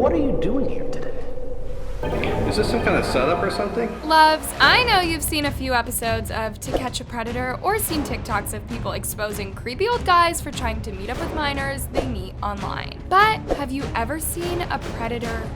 what are you doing here today? Is this some kind of setup or something? Loves, I know you've seen a few episodes of To Catch a Predator or seen TikToks of people exposing creepy old guys for trying to meet up with minors they meet online. But have you ever seen a predator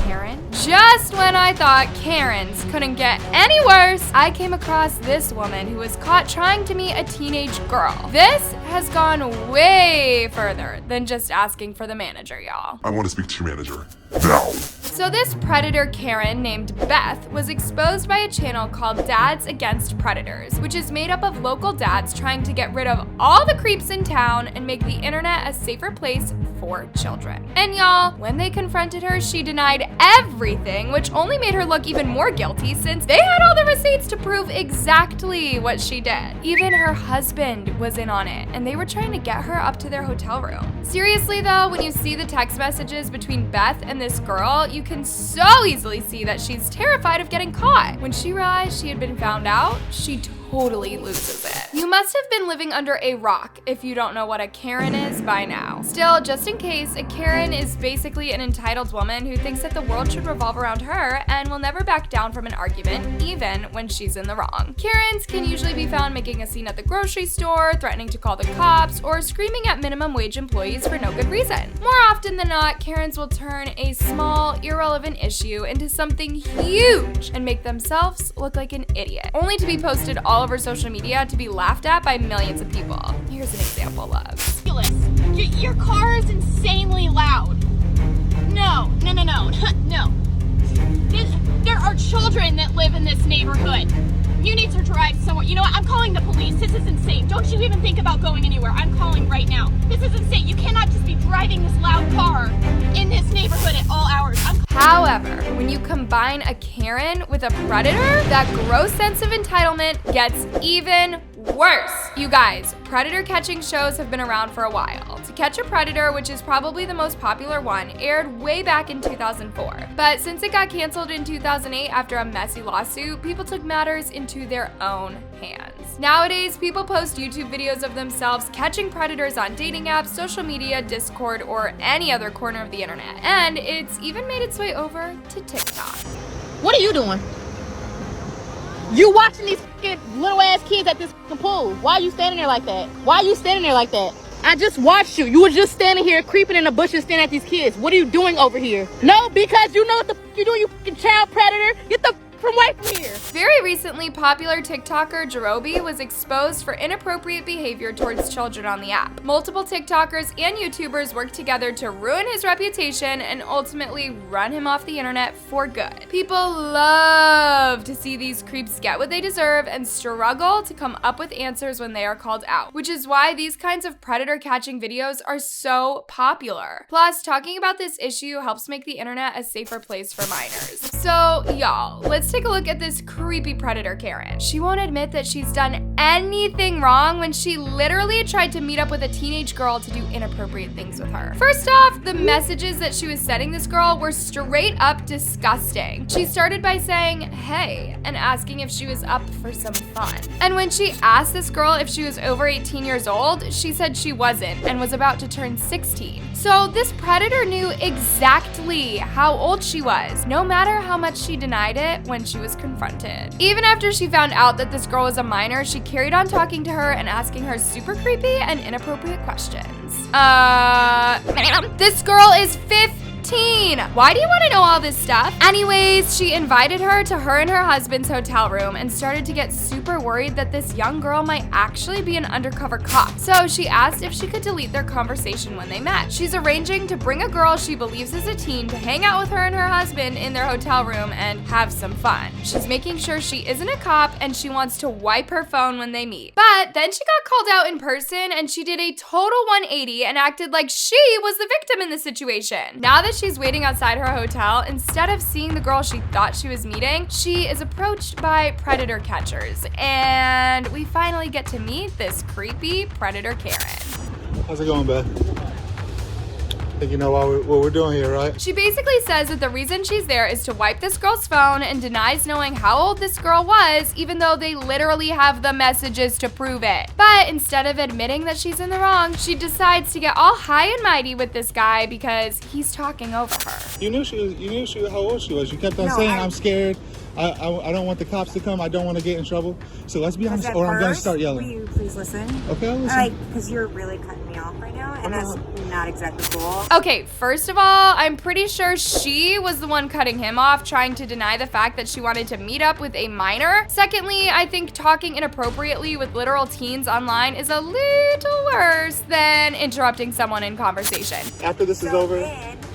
Karen? Just when I thought Karens couldn't get any worse, I came across this woman who was caught trying to meet a teenage girl. This has gone way further than just asking for the manager, y'all. I want to speak to your manager now. So this predator Karen named Beth was exposed by a channel called Dads Against Predators, which is made up of local dads trying to get rid of all the creeps in town and make the internet a safer place for children. And y'all, when they confronted her, she denied everything, which only made her look even more guilty since they had all the receipts to prove exactly what she did. Even her husband was in on it, and they were trying to get her up to their hotel room. Seriously though, when you see the text messages between Beth and this girl, you can so easily see that she's terrified of getting caught. When she realized she had been found out, she totally loses it. You must have been living under a rock if you don't know what a Karen is by now. Still, just in case, a Karen is basically an entitled woman who thinks that the world should revolve around her and will never back down from an argument, even when she's in the wrong. Karens can usually be found making a scene at the grocery store, threatening to call the cops, or screaming at minimum wage employees for no good reason. More often than not, Karens will turn a small, irrelevant issue into something huge and make themselves look like an idiot, only to be posted all over social media to be laughed at by millions of people. Here's an example, Loves. Your car is insanely loud. No. No. There are children that live in this neighborhood. You need to drive somewhere. You know what? I'm calling the police. This is insane. Don't you even think about going anywhere. I'm calling right now. This is insane. You cannot just be driving this loud car in this neighborhood at all hours. However, when you combine a Karen with a predator, that gross sense of entitlement gets even worse. You guys, predator catching shows have been around for a while. To Catch a Predator, which is probably the most popular one, aired way back in 2004. But since it got canceled in 2008 after a messy lawsuit, people took matters into their own hands. Nowadays, people post YouTube videos of themselves catching predators on dating apps, social media, Discord, or any other corner of the internet. And it's even made its way over to TikTok. What are you doing? You watching these little ass kids at this pool. Why are you standing there like that? I just watched you. You were just standing here creeping in the bushes staring at these kids. What are you doing over here? No, because you know what the you're doing, you fucking child predator. Get the from away from here. Very recently, popular TikToker Jerobi was exposed for inappropriate behavior towards children on the app. Multiple TikTokers and YouTubers worked together to ruin his reputation and ultimately run him off the internet for good. People love to see these creeps get what they deserve and struggle to come up with answers when they are called out, which is why these kinds of predator catching videos are so popular. Plus, talking about this issue helps make the internet a safer place for minors. So, y'all, let's take a look at this creepy predator Karen. She won't admit that she's done anything wrong when she literally tried to meet up with a teenage girl to do inappropriate things with her. First off, the messages that she was sending this girl were straight up disgusting. She started by saying, "Hey," and asking if she was up for some fun. And when she asked this girl if she was over 18 years old, she said she wasn't and was about to turn 16. So this predator knew exactly how old she was, no matter how much she denied it when she was confronted. Even after she found out that this girl was a minor, she carried on talking to her and asking her super creepy and inappropriate questions. Ma'am, this girl is 15. Why do you want to know all this stuff? Anyways, she invited her to her and her husband's hotel room and started to get super worried that this young girl might actually be an undercover cop. So she asked if she could delete their conversation when they met. She's arranging to bring a girl she believes is a teen to hang out with her and her husband in their hotel room and have some fun. She's making sure she isn't a cop and she wants to wipe her phone when they meet. But then she got called out in person and she did a total 180 and acted like she was the victim in the situation. Now that she's waiting outside her hotel, instead of seeing the girl she thought she was meeting, she is approached by predator catchers. And we finally get to meet this creepy predator Karen. How's it going, Beth? think you know what we're doing here, right? She basically says that the reason she's there is to wipe this girl's phone and denies knowing how old this girl was, even though they literally have the messages to prove it. But instead of admitting that she's in the wrong, she decides to get all high and mighty with this guy because he's talking over her. You knew how old she was. You kept on saying, I'm scared. I don't want the cops to come. I don't want to get in trouble. So let's be honest, or I'm going to start yelling. Will you please listen? Okay, I'll listen. Because you're really cutting me off right now, and that's not exactly cool. Okay, first of all, I'm pretty sure she was the one cutting him off, trying to deny the fact that she wanted to meet up with a minor. Secondly, I think talking inappropriately with literal teens online is a little worse than interrupting someone in conversation. After this is over,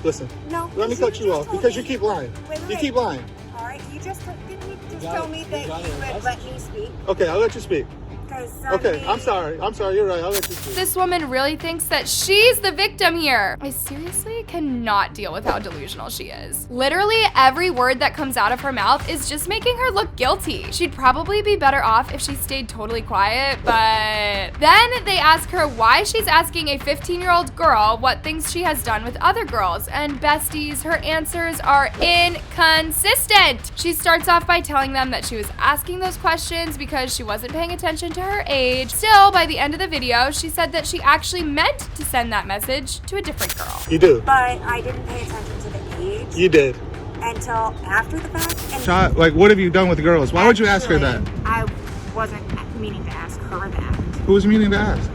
listen. No. Let me cut you off because you keep lying. You keep lying. All right, you just tell me that you would let me speak. Okay, I'll let you speak. Okay, I'm sorry. You're right. I'll let you speak. This woman really thinks that she's the victim here. I seriously cannot deal with how delusional she is. Literally every word that comes out of her mouth is just making her look guilty. She'd probably be better off if she stayed totally quiet, but then they ask her why she's asking a 15-year-old girl what things she has done with other girls, and besties, her answers are inconsistent. She starts off by telling them that she was asking those questions because she wasn't paying attention to her age. Still, by the end of the video, she said that she actually meant to send that message to a different girl. You do. But I didn't pay attention to the age. You did. Until after the fact. And Child, like, what have you done with girls? Why would you ask her that? I wasn't meaning to ask her that. Who was meaning to ask?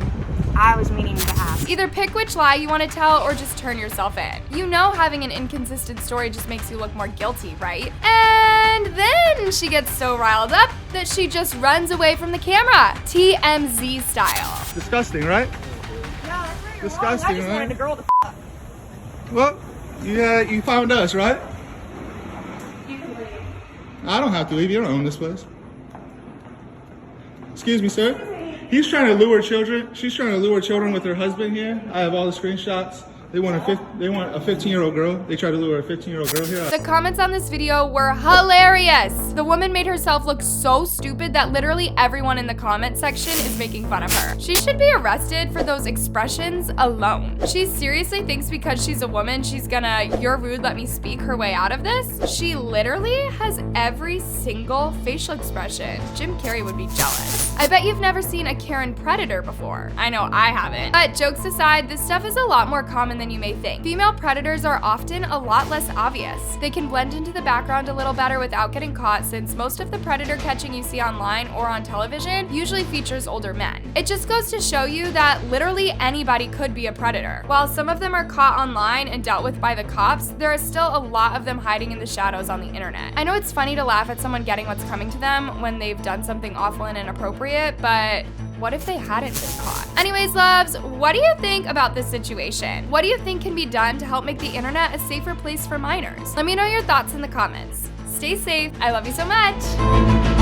I was meaning to ask. Either pick which lie you want to tell or just turn yourself in. You know having an inconsistent story just makes you look more guilty, right? And then she gets so riled up that she just runs away from the camera, TMZ style. Disgusting, right? No, Disgusting, I just right? wanted a girl to Well, yeah, you found us, right? I don't have to leave. You don't own this place. Excuse me, sir. He's trying to lure children. She's trying to lure children with her husband here. I have all the screenshots. They want a 15-year-old girl. They try to lure a 15-year-old girl here. The comments on this video were hilarious. The woman made herself look so stupid that literally everyone in the comment section is making fun of her. She should be arrested for those expressions alone. She seriously thinks because she's a woman, she's gonna, "You're rude, let me speak," her way out of this. She literally has every single facial expression. Jim Carrey would be jealous. I bet you've never seen a Karen predator before. I know I haven't. But jokes aside, this stuff is a lot more common than you may think. Female predators are often a lot less obvious. They can blend into the background a little better without getting caught, since most of the predator catching you see online or on television usually features older men. It just goes to show you that literally anybody could be a predator. While some of them are caught online and dealt with by the cops, there are still a lot of them hiding in the shadows on the internet. I know it's funny to laugh at someone getting what's coming to them when they've done something awful and inappropriate, but what if they hadn't been caught? Anyways, loves, what do you think about this situation? What do you think can be done to help make the internet a safer place for minors? Let me know your thoughts in the comments. Stay safe. I love you so much.